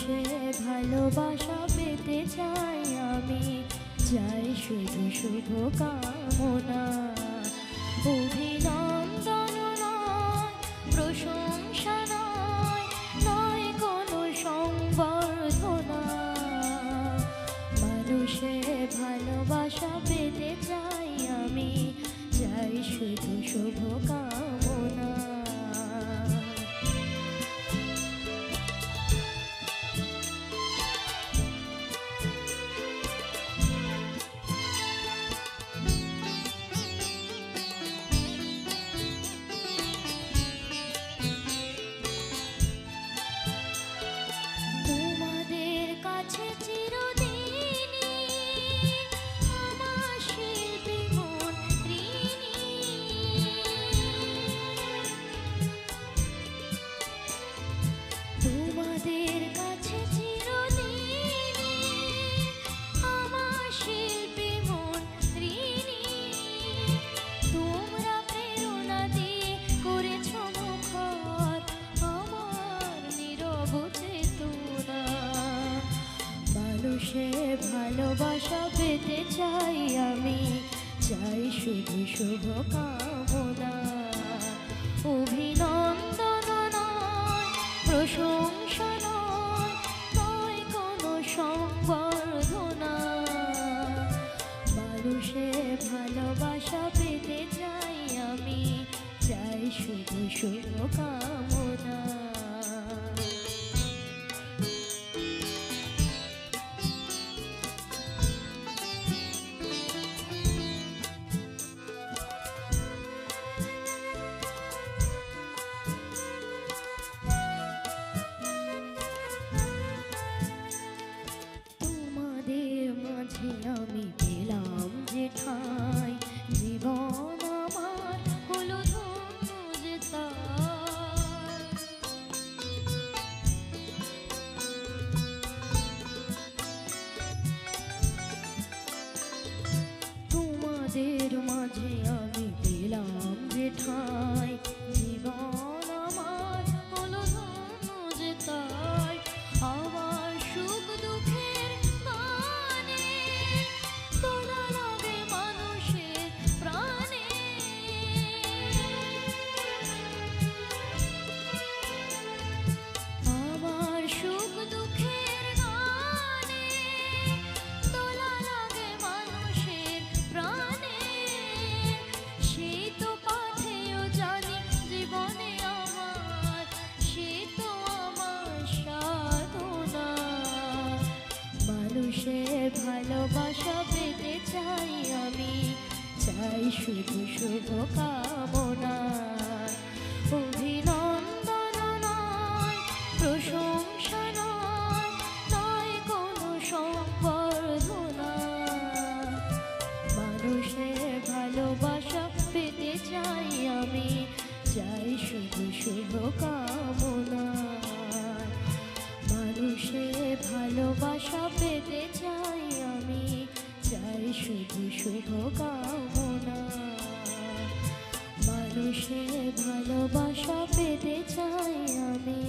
মানুষের ভালোবাসা পেতে চাই আমি, চাই শুধু শুভ কামনা। অভিনন্দন নয়, প্রশংসা নয়, নয় কোনো সংবর্ধনা। মানুষের ভালোবাসা পেতে চাই আমি, চাই শুধু শুভ কামনা। তোমাদের কাছে চিরদিনই আমার শিল্পী মন ঋণী। তোমাদের কাছে চিরদিনই আমার শিল্পী মন ঋণী। তোমরা প্রেরণা দিয়ে করেছ মুখর আমার নীরব চেতনা। মানুষের ভালোবাসা পেতে চাই আমি, চাই শুধু শুভ কামনা। অভিনন্দন নয়, প্রশংসা নয়, নয় কোনো সংবর্ধনা। মানুষের ভালোবাসা পেতে চাই আমি, চাই শুধু শুভ কামনা। তোমাদের মাঝে আমি পেলাম যে ঠাঁই, জীবন আমার হলো ধন্য যে তাই। তোমাদের মাঝে আমি পেলাম যে ঠাঁই, জীবন আমার হলো ধন্য যে তাই। আমার সুখ দুঃখের গানে তোলা লাগে মানুষের প্রাণে। আমার সুখ দুঃখের গানে তোলা লাগে মানুষের প্রাণে। সে তো পাথেয় জানি জীবনে আমার, সে তো আমার সাধনা। মানুষের ভালোবাসা পেতে চাই আমি, চাই শুধু শুভ কামনা। অভিনন্দন নয়, প্রশংসা নয়, নয় কোনো সংবর্ধনা। মানুষের ভালোবাসা পেতে চাই আমি, চাই শুধু শুভ কামনা। মানুষের ভালোবাসা পেতে চাই আমি, চাই শুধু শুভ কামনা। মানুষের ভালোবাসা পেতে চাই আমি,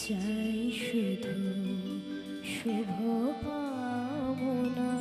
চাই শুধু শুভ কামনা।